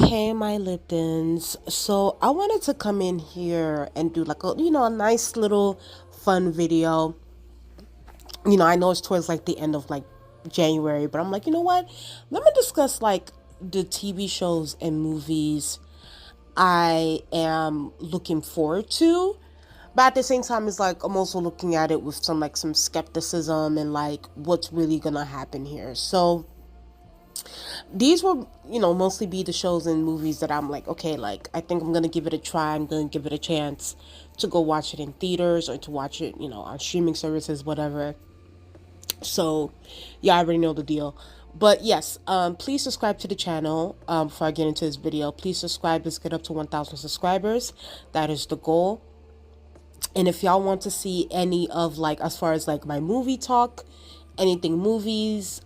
Hey, my Liptons. So I wanted to come in here and do like a nice little fun video. I know it's towards like the end of like January, but I'm like, you know what? Let me discuss like the TV shows and movies I am looking forward to. But at the same time, it's like I'm also looking at it with some skepticism and like what's really gonna happen here. So these will mostly be the shows and movies that I'm like, okay, like I think I'm gonna give it a try. I'm gonna give it a chance to go watch it in theaters or to watch it on streaming services, whatever. So yeah, I already know the deal. But yes, please subscribe to the channel. Before I get into this video, please subscribe. Let's get up to 1,000 subscribers. That is the goal. And if y'all want to see any of like, as far as like my movie talk, anything movies,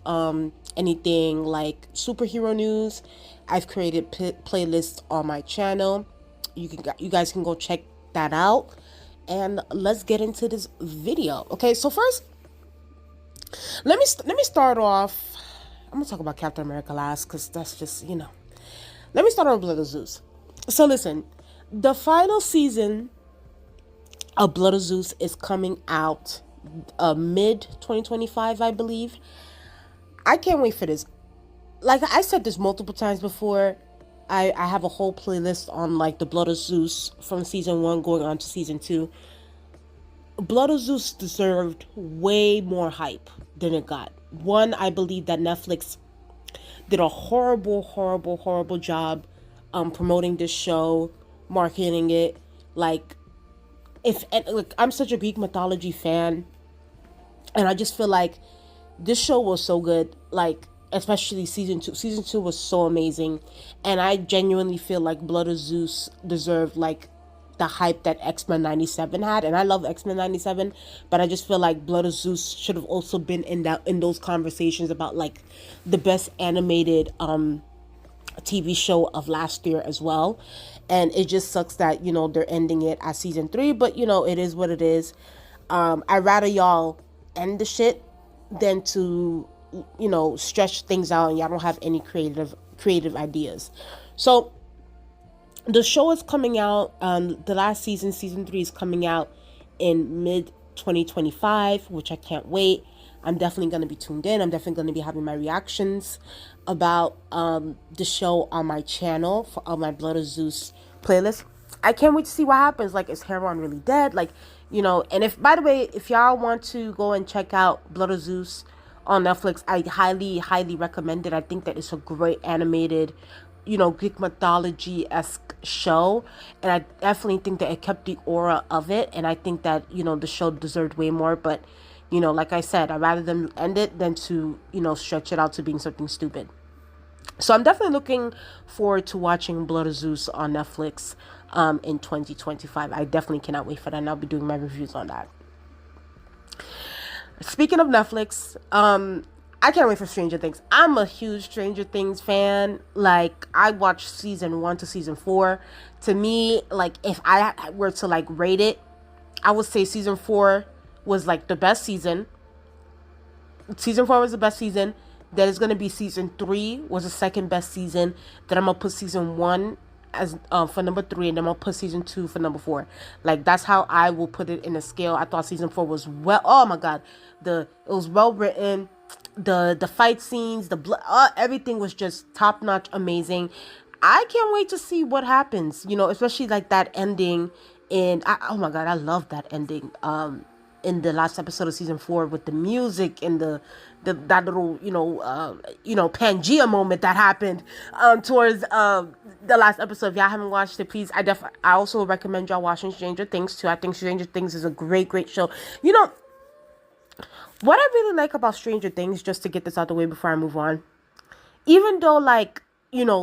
anything like superhero news, I've created playlists on my channel. You guys can go check that out. And let's get into this video. Okay, so first, let me start off. I'm gonna talk about Captain America last because that's just. Let me start on Blood of Zeus. So listen, the final season of Blood of Zeus is coming out mid 2025, I believe. I can't wait for this. Like I said this multiple times before, I have a whole playlist on like the Blood of Zeus from season 1 going on to season 2. Blood of Zeus deserved way more hype than it got. One, I believe that Netflix did a horrible, horrible, horrible job promoting this show, marketing it. Like, like I'm such a Greek mythology fan, and I just feel like this show was so good. Like, especially season 2. Season 2 was so amazing, and I genuinely feel like Blood of Zeus deserved like the hype that X-Men 97 had. And I love X-Men 97, but I just feel like Blood of Zeus should have also been in those conversations about like the best animated TV show of last year as well. And it just sucks that they're ending it at season 3, but it is what it is. I'd rather y'all end the shit than to stretch things out and y'all don't have any creative ideas. So the show is coming out, the last season 3 is coming out in mid 2025, which I can't wait. I'm definitely going to be tuned in. I'm definitely going to be having my reactions about the show on my channel on my Blood of Zeus playlist. I can't wait to see what happens. Like, is Heron really dead? Like, and if, by the way, if y'all want to go and check out Blood of Zeus on Netflix, I highly, highly recommend it. I think that it's a great animated, Greek mythology-esque show. And I definitely think that it kept the aura of it. And I think that, the show deserved way more. But, like I said, I'd rather them end it than to, stretch it out to being something stupid. So I'm definitely looking forward to watching Blood of Zeus on Netflix in 2025. I definitely cannot wait for that, and I'll be doing my reviews on that. Speaking of Netflix, I can't wait for Stranger Things. I'm a huge Stranger Things fan. Like, I watched season 1 to season 4. To me, like, if I were to like rate it, I would say season 4 was like the best season. Season 4 was the best season. Then it's gonna be season 3 was the second best season. Then I'm gonna put season 1 as for number 3, and then I'm gonna put season 2 for number 4. Like, that's how I will put it in a scale. I thought season 4 was oh my god, it was well written. The fight scenes, the blood, everything was just top notch, amazing. I can't wait to see what happens. Especially like that ending oh my god, I love that ending. In the last episode of season 4 with the music and that little Pangea moment that happened towards the last episode. If y'all haven't watched it, please, I also recommend y'all watching Stranger Things too. I think Stranger Things is a great show. What I really like about Stranger Things, just to get this out the way before I move on, even though like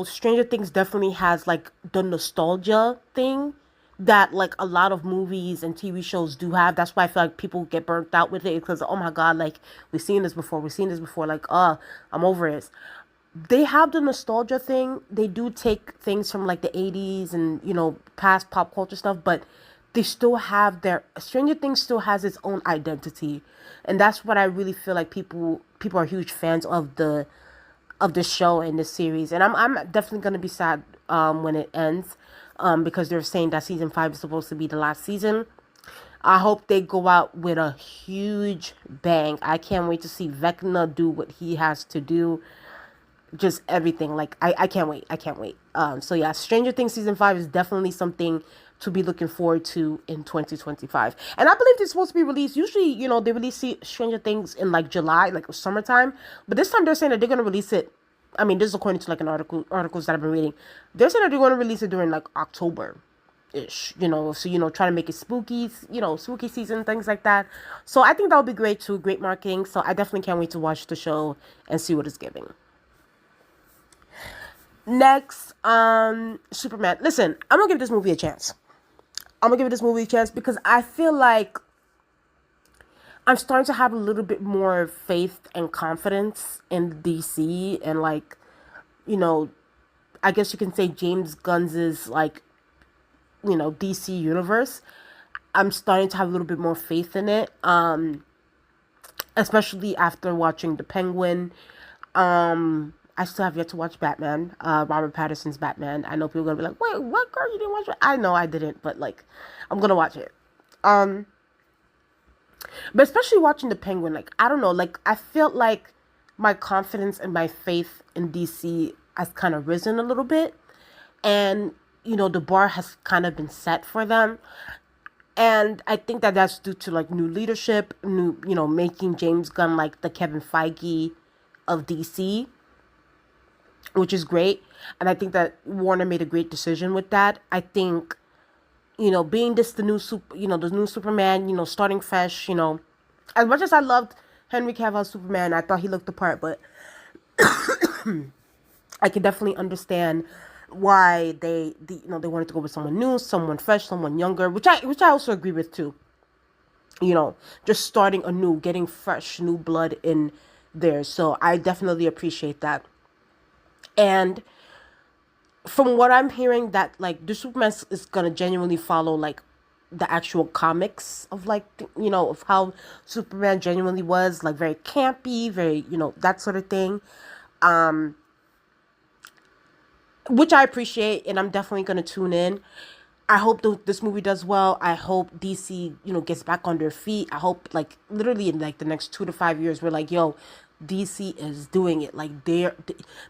Stranger Things definitely has like the nostalgia thing that like a lot of movies and TV shows do have. That's why I feel like people get burnt out with it, because oh my god, like we've seen this before, like I'm over it. They have the nostalgia thing. They do take things from like the 80s and past pop culture stuff, but they still have Stranger Things still has its own identity. And that's what I really feel like people are huge fans of, the of this show and this series, and I'm definitely gonna be sad when it ends, because they're saying that season 5 is supposed to be the last season. I hope they go out with a huge bang. I can't wait to see Vecna do what he has to do. Just everything. Like I can't wait. I can't wait. So yeah, Stranger Things season 5 is definitely something to be looking forward to in 2025. And I believe it's supposed to be released. Usually, they release Stranger Things in like July, like summertime. But this time they're saying that they're gonna release it. I mean, this is according to like an articles that I've been reading. They're saying that they're gonna release it during like October ish, so try to make it spooky, spooky season, things like that. So I think that would be great too, great marketing. So I definitely can't wait to watch the show and see what it's giving. Next, Superman. Listen, I'm gonna give this movie a chance. I'm gonna give this movie a chance because I feel like I'm starting to have a little bit more faith and confidence in DC, and like, you know, I guess you can say James Gunn's like, DC universe. I'm starting to have a little bit more faith in it. Especially after watching The Penguin. I still have yet to watch Batman, Robert Pattinson's Batman. I know people are gonna be like, wait, what, girl, you didn't watch it? I know I didn't, but like, I'm gonna watch it. But especially watching The Penguin, like, I don't know, like, I felt like my confidence and my faith in DC has kind of risen a little bit. And, the bar has kind of been set for them. And I think that that's due to, like, new leadership, making James Gunn, like, the Kevin Feige of DC, which is great. And I think that Warner made a great decision with that. I think, being this the new the new Superman, starting fresh, as much as I loved Henry Cavill's Superman, I thought he looked the part, but I can definitely understand why they wanted to go with someone new, someone fresh, someone younger, which I also agree with too. Just starting anew, getting fresh new blood in there. So I definitely appreciate that. And from what I'm hearing, that like the Superman is gonna genuinely follow like the actual comics of like of how Superman genuinely was, like very campy, very that sort of thing, which I appreciate, and I'm definitely gonna tune in. I hope this movie does well. I hope DC gets back on their feet. I hope like literally in like the next 2 to 5 years we're like, yo, DC is doing it. Like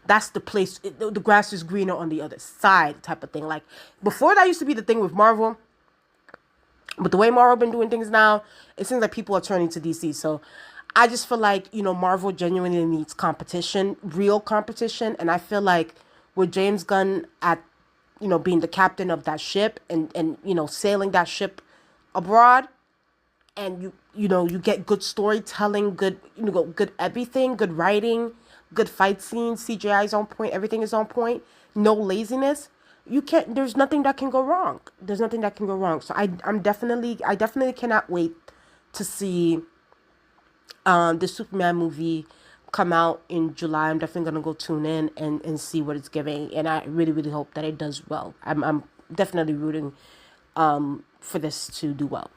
that's the place. The grass is greener on the other side, type of thing. Like before, that used to be the thing with Marvel, but the way Marvel been doing things now, it seems like people are turning to DC. So I just feel like Marvel genuinely needs competition, real competition, and I feel like with James Gunn at being the captain of that ship and sailing that ship abroad, and you get good storytelling, good good everything, good writing, good fight scenes, CGI is on point, everything is on point, no laziness. There's nothing that can go wrong. There's nothing that can go wrong. So I definitely cannot wait to see the Superman movie come out in July. I'm definitely gonna go tune in and see what it's giving, and I really really hope that it does well. I'm definitely rooting for this to do well.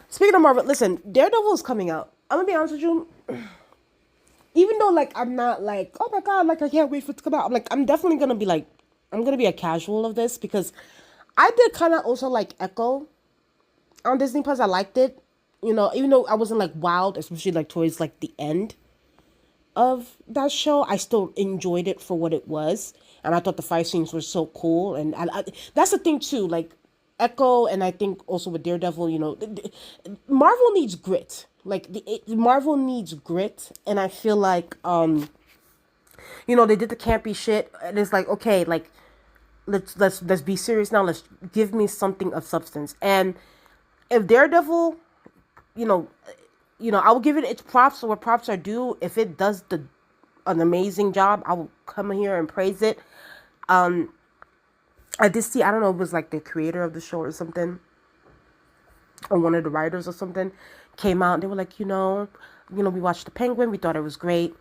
Speaking of Marvel, listen, Daredevil is coming out. I'm gonna be honest with you. Even though like I'm not like, oh my god, like I can't wait for it to come out. I'm definitely gonna be like, I'm gonna be a casual of this because I did kind of also like Echo on Disney Plus. I liked it. Even though I wasn't like wild, especially like towards like the end of that show, I still enjoyed it for what it was, and I thought the fight scenes were so cool. And that's the thing too, like Echo, and I think also with Daredevil, Marvel needs grit. Like Marvel needs grit, and I feel like they did the campy shit, and it's like, okay, like let's be serious now. Let's give me something of substance. And if Daredevil, I will give it its props where props are due. If it does an amazing job, I will come here and praise it. I did see, I don't know, it was like the creator of the show or something, or one of the writers or something, came out and they were like, we watched The Penguin, we thought it was great,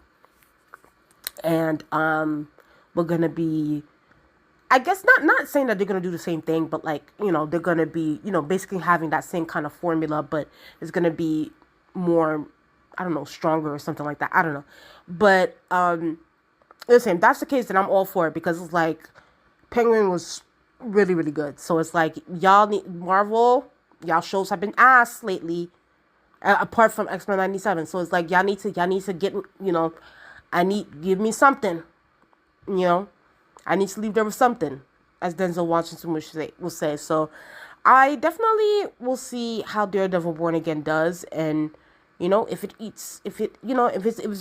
and we're gonna be, I guess not saying that they're gonna do the same thing, but like, they're gonna be, basically having that same kind of formula, but it's gonna be more I don't know, stronger or something like that. I don't know. But listen, if that's the case, then I'm all for it, because it's like Penguin was really, really good. So it's like, y'all need Marvel, y'all shows have been ass lately, apart from X-Men 97. So it's like, y'all need to get, give me something, you know. I need to leave there with something, as Denzel Washington will say. So I definitely will see how Daredevil Born Again does, and if it's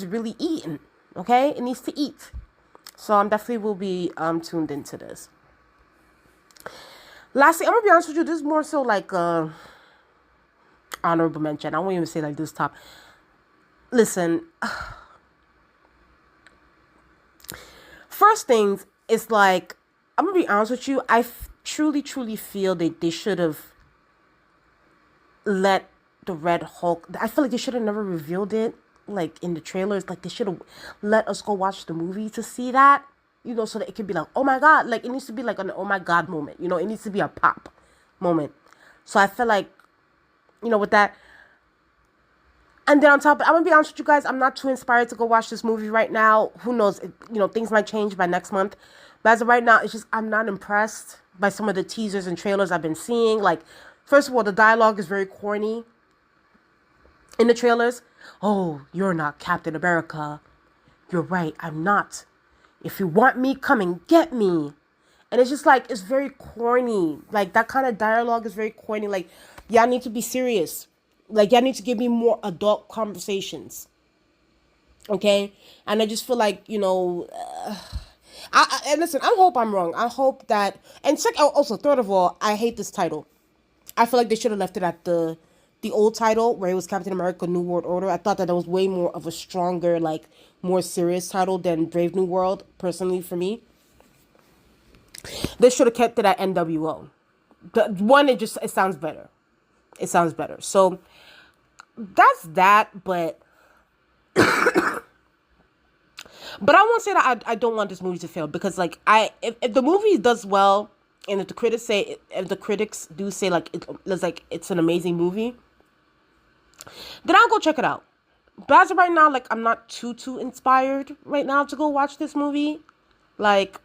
really eaten, okay, it needs to eat. So I'm definitely will be tuned into this. Lastly, I'm gonna be honest with you, this is more so like honorable mention. I won't even say like this top. Listen, first things, it's like, I'm gonna be honest with you, I truly feel that they should have let the Red Hulk, I feel like they should have never revealed it, like in the trailers. Like, they should have let us go watch the movie to see that, so that it could be like, oh my God, like, it needs to be like an oh my God moment, it needs to be a pop moment. So I feel like, with that. And then on top, I'm gonna be honest with you guys, I'm not too inspired to go watch this movie right now. Who knows, things might change by next month. But as of right now, it's just, I'm not impressed by some of the teasers and trailers I've been seeing. Like, first of all, the dialogue is very corny in the trailers. Oh, you're not Captain America. You're right, I'm not. If you want me, come and get me. And it's just like, it's very corny. Like, that kind of dialogue is very corny. Like, y'all need to be serious. Like, y'all need to give me more adult conversations. Okay? And I just feel like, and listen, I hope I'm wrong. I hope that, and also, third of all, I hate this title. I feel like they should have left it at the old title, where it was Captain America New World Order. I thought that was way more of a stronger, like, more serious title than Brave New World, personally, for me. They should have kept it at NWO. It sounds better. It sounds better. So that's that, but but I won't say that I don't want this movie to fail, because like, if the movie does well, and if the critics do say like it's an amazing movie, then I'll go check it out. But as of right now, like, I'm not too inspired right now to go watch this movie. Like,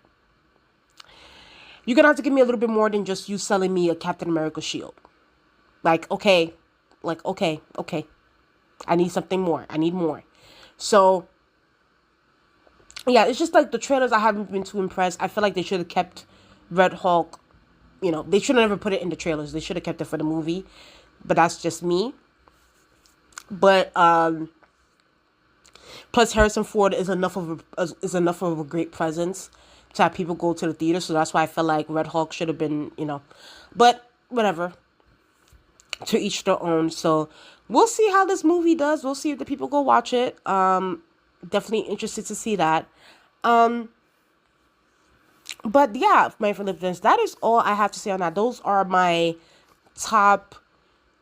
you're gonna have to give me a little bit more than just you selling me a Captain America shield. Like, okay. I need something more. I need more. So, yeah, it's just like the trailers, I haven't been too impressed. I feel like they should have kept Red Hulk. They should have never put it in the trailers. They should have kept it for the movie. But that's just me. But plus Harrison Ford is enough of a great presence to have people go to the theater. So that's why I feel like Red Hulk should have been, but whatever. To each their own. So we'll see how this movie does. We'll see if the people go watch it. Definitely interested to see that. But yeah, my friends, that is all I have to say on that. Those are my top,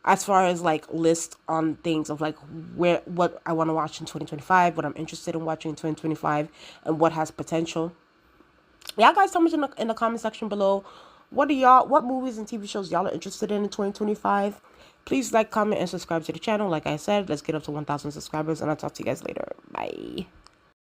as far as like list on things of like what I want to watch in 2025, what I'm interested in watching in 2025, and what has potential. Y'all guys tell me in the comment section below, what movies and TV shows y'all are interested in 2025? Please like, comment, and subscribe to the channel. Like I said, let's get up to 1,000 subscribers, and I'll talk to you guys later. Bye.